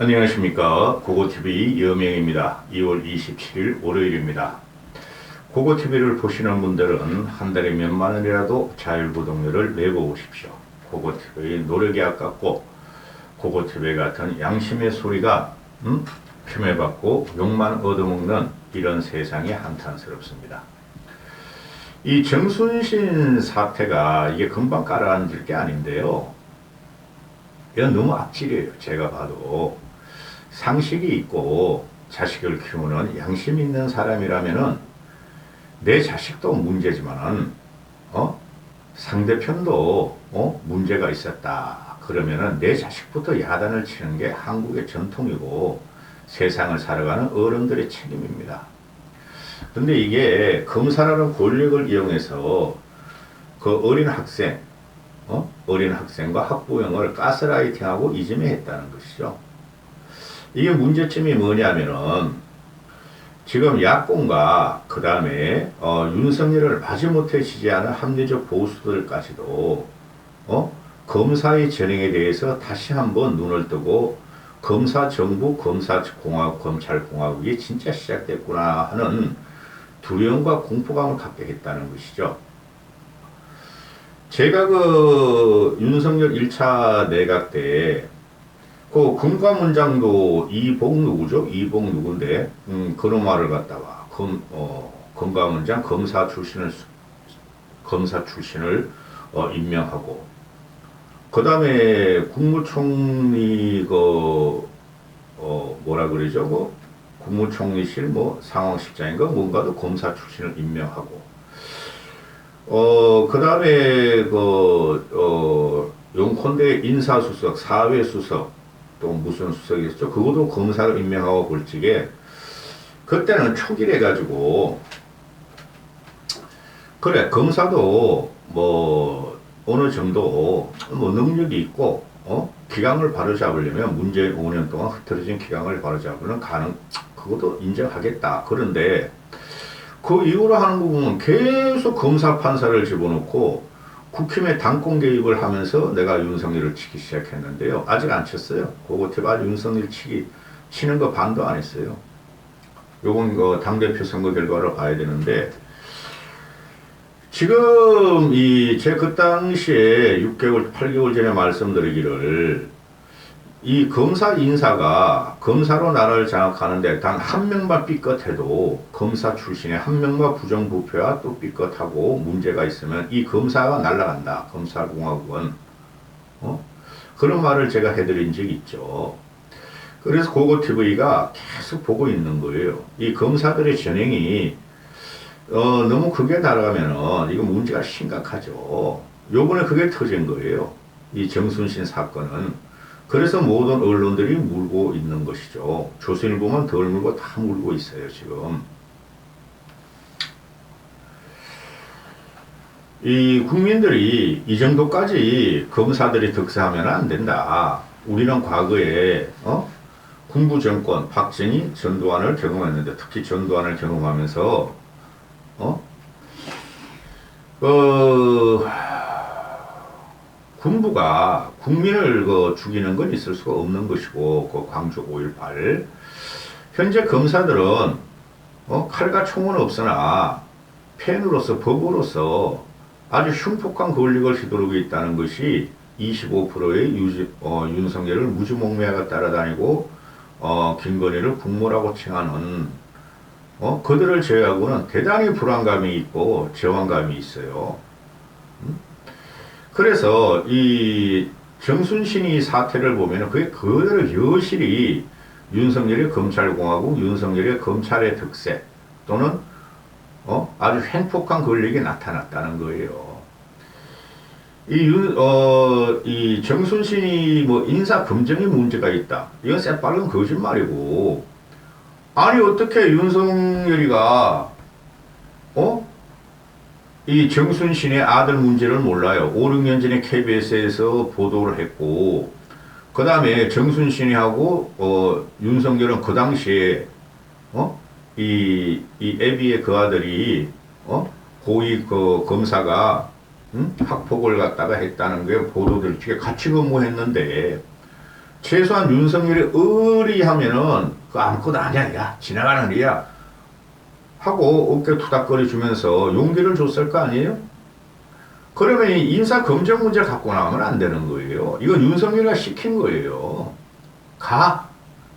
안녕하십니까. 고고TV 여명입니다. 2월 27일 월요일입니다. 고고TV를 보시는 분들은 한 달에 몇만 원이라도 자율구독료를 내고 오십시오. 고고TV 노력이 아깝고 고고TV 같은 양심의 소리가 폄훼받고 욕만 얻어먹는 이런 세상이 한탄스럽습니다. 이 정순신 사태가 이게 금방 깔아앉을 게 아닌데요. 이건 너무 악질이에요. 제가 봐도. 상식이 있고 자식을 키우는 양심 있는 사람이라면은 내 자식도 문제지만은 상대편도 문제가 있었다 그러면은 내 자식부터 야단을 치는 게 한국의 전통이고 세상을 살아가는 어른들의 책임입니다. 근데 이게 검사라는 권력을 이용해서 그 어린 학생 어린 학생과 학부형을 가스라이팅하고 이지매했다는 것이죠. 이게 문제점이 뭐냐면은 지금 야권과 그 다음에 윤석열을 마지못해 지지하는 합리적 보수들까지도 검사의 전행에 대해서 다시 한번 눈을 뜨고 검사정부, 검사공화국, 검찰공화국이 진짜 시작됐구나 하는 두려움과 공포감을 갖게 했다는 것이죠. 제가 그 윤석열 1차 내각 때 그 금감원장도 이복 누구죠? 이복 누군데 그런 말을 갖다가 금감원장 검사 출신을 임명하고 그 다음에 국무총리 뭐라 그러죠? 국무총리실 상황실장인가 뭔가도 검사 출신을 임명하고 그 다음에 용콘대 인사수석, 사회수석 또 무슨 수석이었죠? 그것도 검사를 임명하고 볼지게 그때는 초기래 가지고 그래 검사도 어느 정도 능력이 있고 기강을 바로잡으려면 문제 5년 동안 흐트러진 기강을 바로잡으면 그것도 인정하겠다. 그런데 그 이후로 하는 거 보면 계속 검사 판사를 집어넣고 국힘에 당권 개입을 하면서 내가 윤석열을 치기 시작했는데요. 아직 안 쳤어요. 고고TV 아직 윤석열 치는 거 반도 안 했어요. 요건 당대표 선거 결과를 봐야 되는데 지금 제 그 당시에 6개월, 8개월 전에 말씀드리기를 이 검사 인사가 검사로 나라를 장악하는데 단 한 명만 삐끗해도 검사 출신의 한 명만 부정부패와 또 삐끗하고 문제가 있으면 이 검사가 날아간다. 검사공화국은 그런 말을 제가 해드린 적이 있죠. 그래서 고고TV가 계속 보고 있는 거예요. 이 검사들의 전행이 너무 크게 달아가면은 이거 문제가 심각하죠. 요번에 그게 터진 거예요. 이 정순신 사건은. 그래서 모든 언론들이 물고 있는 것이죠. 조선일보만 덜 물고 다 물고 있어요, 지금. 이 국민들이 이 정도까지 검사들이 득세하면 안 된다. 우리는 과거에, 군부정권, 박정희, 전두환을 경험했는데, 특히 전두환을 경험하면서, 군부가 국민을 죽이는 건 있을 수가 없는 것이고, 광주 5.18. 현재 검사들은, 칼과 총은 없으나, 펜으로서, 법으로서 아주 흉폭한 권력을 휘두르고 있다는 것이 25%의 윤석열을 무주몽매하게 따라다니고, 김건희를 국모라고 칭하는, 그들을 제외하고는 대단히 불안감이 있고, 저항감이 있어요. 그래서 이 정순신이 사태를 보면 그게 그대로 여실히 윤석열의 검찰공화국, 윤석열의 검찰의 득세 또는 아주 횡폭한 권력이 나타났다는 거예요. 이 정순신이 인사 검증에 문제가 있다. 이건 새빨간 거짓말이고 아니 어떻게 윤석열이가 이 정순신의 아들 문제를 몰라요. 5, 6년 전에 KBS에서 보도를 했고, 그 다음에 정순신이하고, 윤석열은 그 당시에, 이 애비의 그 아들이, 고위 검사가, 학폭을 갖다가 했다는 게 보도될 적에 같이 근무했는데, 최소한 윤석열이 의리하면은 그 아무것도 아니야, 야 지나가는 일이야 하고 어깨 투닥거리 주면서 용기를 줬을 거 아니에요? 그러면 이 인사 검증 문제 갖고 나오면 안 되는 거예요. 이건 윤석열이가 시킨 거예요. 가.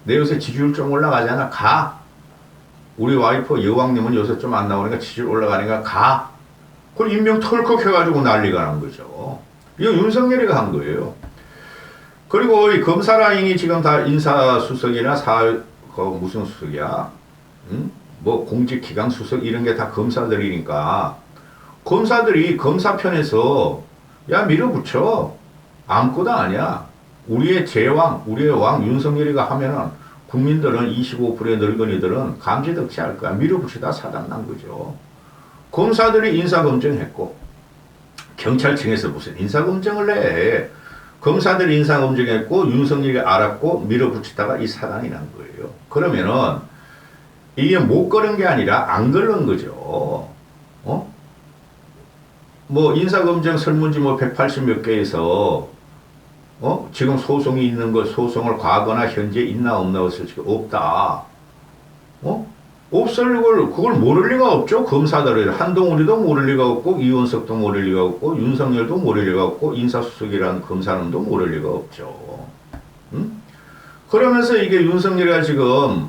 내 요새 지지율 좀 올라가잖아. 가. 우리 와이프 여왕님은 요새 좀 안 나오니까 지지율 올라가니까 가. 그걸 임명 털컥 해가지고 난리가 난 거죠. 이거 윤석열이가 한 거예요. 그리고 이 검사 라인이 지금 다 인사수석이나 무슨 수석이야? 응? 뭐 공직기강 수석 이런 게 다 검사들이니까 검사들이 검사편에서 야 밀어붙여. 아무것도 아니야. 우리의 제왕, 우리의 왕 윤석열이가 하면은 국민들은 25%의 늙은이들은 감지덕지 할 거야. 밀어붙이다 사단난 거죠. 검사들이 인사검증했고 경찰청에서 무슨 인사검증을 해. 검사들이 인사검증했고 윤석열이 알았고 밀어붙이다가 이 사단이 난 거예요. 그러면은 이게 못 걸은 게 아니라 안 걸른 거죠. 뭐 인사검증 설문지 뭐 180 몇 개에서 지금 소송이 있는 거 소송을 과거나 현재 있나 없나 했을 때 없다. 없을 그걸 모를 리가 없죠. 검사들은 한동훈이도 모를 리가 없고 이원석도 모를 리가 없고 윤석열도 모를 리가 없고 인사수석이라는 검사님도 모를 리가 없죠. 응? 그러면서 이게 윤석열이가 지금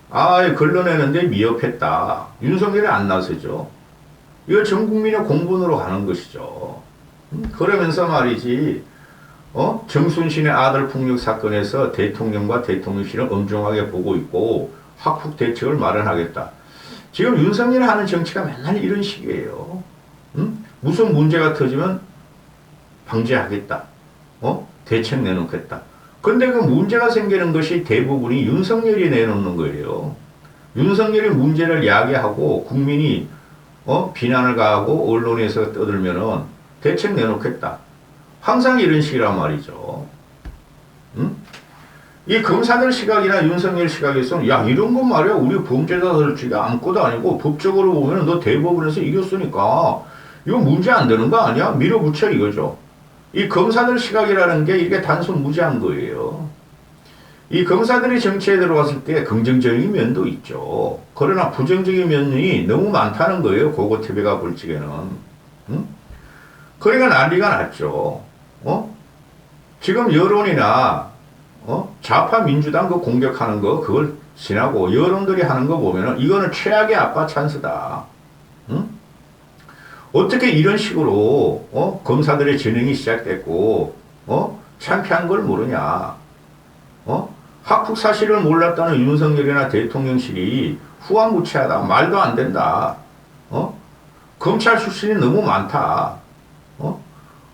걸러내는데 미흡했다. 윤석열이 안 나서죠. 이거 전 국민의 공분으로 가는 것이죠. 그러면서 말이지 정순신의 아들 폭력 사건에서 대통령과 대통령실은 엄중하게 보고 있고 확폭 대책을 마련하겠다. 지금 윤석열이 하는 정치가 맨날 이런 식이에요. 무슨 문제가 터지면 방지하겠다. 대책 내놓겠다. 근데 그 문제가 생기는 것이 대부분이 윤석열이 내놓는 거예요. 윤석열이 문제를 야기하고 국민이 비난을 가하고 언론에서 떠들면은 대책 내놓겠다. 항상 이런 식이란 말이죠. 이 검사들 시각이나 윤석열 시각에서는 야 이런 건 말이야 우리 범죄자들지가 아무것도 아니고 법적으로 보면 너 대법원에서 이겼으니까 이거 문제 안 되는 거 아니야? 밀어붙여 이거죠. 이 검사들 시각이라는 게 이게 단순 무지한 거예요. 이 검사들이 정치에 들어왔을 때 긍정적인 면도 있죠. 그러나 부정적인 면이 너무 많다는 거예요. 고고TV가 볼 적에는. 그러니까 난리가 났죠. 지금 여론이나 좌파 민주당 그 공격하는 거 그걸 지나고 여론들이 하는 거 보면은 이거는 최악의 아빠 찬스다. 어떻게 이런 식으로 검사들의 진행이 시작됐고 창피한 걸 모르냐. 학폭 사실을 몰랐다는 윤석열이나 대통령실이 후한무치하다. 말도 안 된다. 검찰 출신이 너무 많다.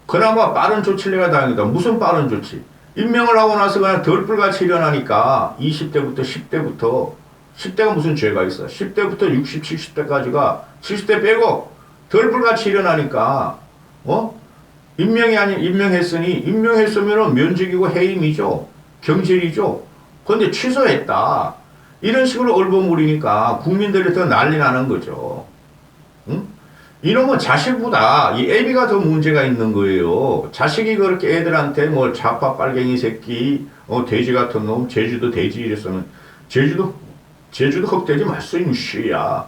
그나마 빠른 조치를 해야 다행이다. 무슨 빠른 조치? 임명을 하고 나서 그냥 덜불같이 일어나니까 20대부터 10대부터 10대가 무슨 죄가 있어. 10대부터 60, 70대까지가 70대 빼고 덜불같이 일어나니까 임명했으면 면직이고 해임이죠. 경질이죠. 그런데 취소했다. 이런 식으로 얼버무리니까 국민들이 더 난리 나는 거죠. 응? 이놈은 자식보다 이 애비가 더 문제가 있는 거예요. 자식이 그렇게 애들한테 뭐 좌파 빨갱이 새끼, 돼지 같은 놈, 제주도 돼지 이랬으면 제주도 흑돼지 말소 임씨야.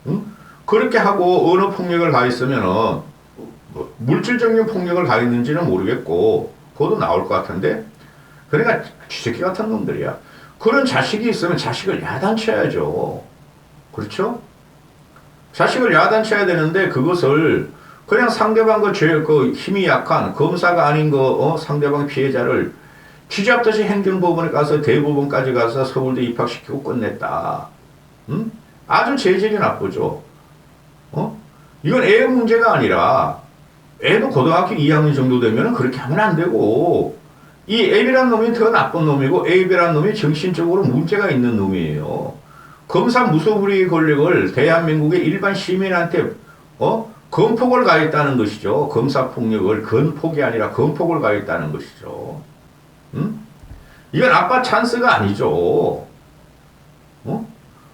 응? 그렇게 하고 언어 폭력을 가했으면은 뭐 물질적인 폭력을 가했는지는 모르겠고 그것도 나올 것 같은데 그러니까 쥐새끼 같은 놈들이야. 그런 자식이 있으면 자식을 야단쳐야죠. 그렇죠? 자식을 야단쳐야 되는데 그것을 그냥 상대방 그 힘이 약한 검사가 아닌 상대방 피해자를 쥐잡듯이 행정법원에 가서 대법원까지 가서 서울대 입학시키고 끝냈다. 아주 재질이 나쁘죠. 이건 애의 문제가 아니라 애도 고등학교 2학년 정도 되면 그렇게 하면 안 되고 이 애비란 놈이 더 나쁜 놈이고 애비란 놈이 정신적으로 문제가 있는 놈이에요. 검사 무소불위 권력을 대한민국의 일반 시민한테 건폭을 가했다는 것이죠. 검사 폭력을 건폭이 아니라 건폭을 가했다는 것이죠. 이건 아빠 찬스가 아니죠.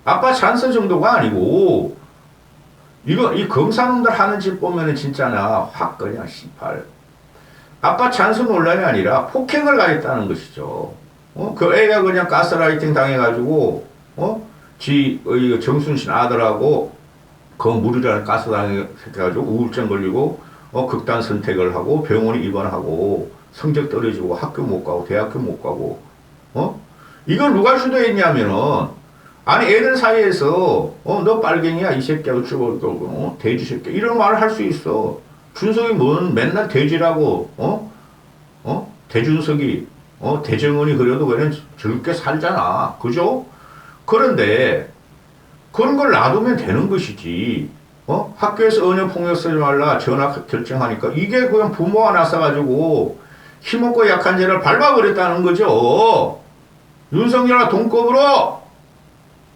아빠 찬스 정도가 아니고 이 검사놈들 하는 짓 보면은 진짜나 확 그냥 씨발. 아빠 찬스 논란이 아니라 폭행을 가했다는 것이죠. 그 애가 그냥 가스라이팅 당해가지고, 이거 정순신 아들하고, 그 물이라는 가스 당해가지고 우울증 걸리고, 극단 선택을 하고, 병원에 입원하고, 성적 떨어지고, 학교 못 가고, 대학교 못 가고, 이걸 누가 주도했냐면은, 아니, 애들 사이에서, 너 빨갱이야, 이 새끼야, 어쩌고, 돼지 새끼, 이런 말을 할 수 있어. 준석이 뭔 맨날 돼지라고, 대준석이, 대정원이 그래도 그냥 즐겁게 살잖아. 그죠? 그런데, 그런 걸 놔두면 되는 것이지. 학교에서 언어폭력 쓰지 말라 전학 결정하니까 이게 그냥 부모가 나서가지고 힘없고 약한 죄를 밟아버렸다는 거죠. 윤석열과 동급으로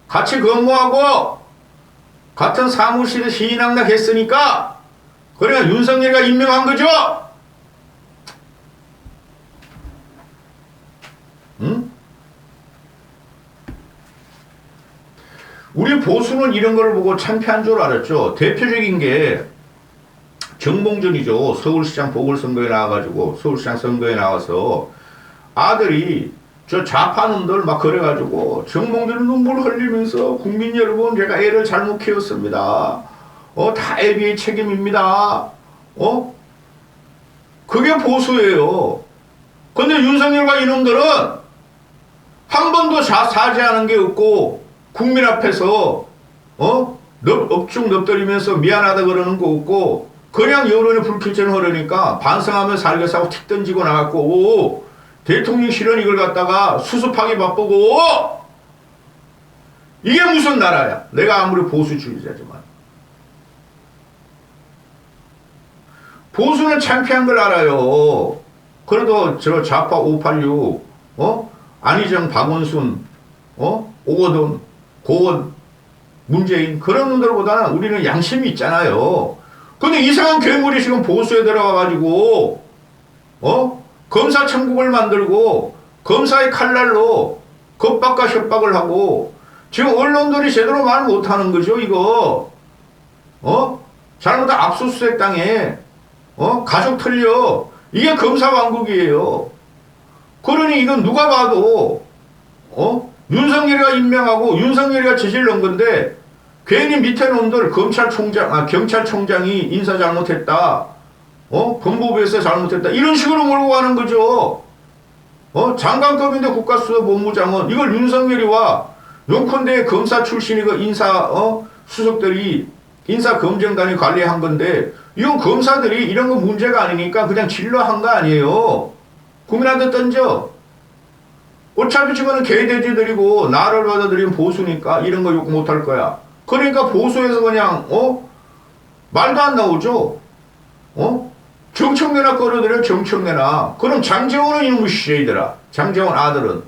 같이 근무하고 같은 사무실에 시인항락 했으니까 그러니까 윤석열이가 임명한 거죠. 응? 우리 보수는 이런 걸 보고 창피한 줄 알았죠. 대표적인 게 정봉준이죠. 서울시장 보궐선거에 나와가지고 서울시장 선거에 나와서 아들이 저 좌파놈들 막 그래가지고 정봉준은 눈물 흘리면서 국민 여러분 제가 애를 잘못 키웠습니다. 다 애비의 책임입니다. 그게 보수예요. 근데 윤석열과 이놈들은 한 번도 사죄하는 게 없고 국민 앞에서 업중 넙들이면서 미안하다 그러는 거 없고 그냥 여론의 불쾌전 흐르니까 반성하면 살겠다고 틱 던지고 나갔고 대통령실은 이걸 갖다가 수습하기 바쁘고 이게 무슨 나라야. 내가 아무리 보수주의자지만 보수는 창피한 걸 알아요. 그래도 저 좌파 586 안희정 박원순 오거돈 고원 문재인 그런 놈들보다는 우리는 양심이 있잖아요. 근데 이상한 괴물이 지금 보수에 들어가가지고 검사 천국을 만들고 검사의 칼날로 겁박과 협박을 하고 지금 언론들이 제대로 말 못하는 거죠. 이거 잘못한 압수수색 당해 가족 틀려 이게 검사 왕국이에요. 그러니 이건 누가 봐도 윤석열이가 임명하고 윤석열이가 저질른 건데 괜히 밑에 놈들 경찰총장이 인사 잘못했다. 법무부에서 잘못했다. 이런 식으로 몰고 가는 거죠. 장관급인데 국가수사본부장은 이걸 윤석열이와 용컨대 검사 출신이 그 인사 수석들이 인사검증단이 관리한 건데 이건 검사들이 이런 거 문제가 아니니까 그냥 진로한 거 아니에요. 국민한테 던져. 어차피 지금은 개돼지들이고 나를 받아들이는 보수니까 이런 거 욕 못할 거야. 그러니까 보수에서 그냥 말도 안 나오죠. 정청래나 끌어들여 정청래나. 그럼 장제원은 이놈의 시제이더라. 장제원 아들은.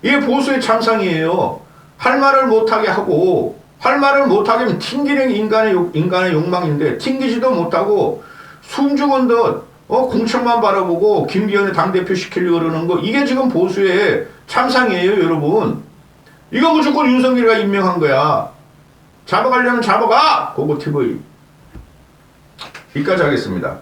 이게 보수의 참상이에요. 할 말을 못하게 하고 할 말을 못하게 하면 튕기는 인간의 욕망인데 튕기지도 못하고 숨죽은 듯 공천만 바라보고 김기현의 당대표 시키려고 그러는 거 이게 지금 보수의 참상이에요. 여러분. 이거 무조건 윤석열이가 임명한 거야. 잡아가려면 잡아가! 고고TV. 여기까지 하겠습니다.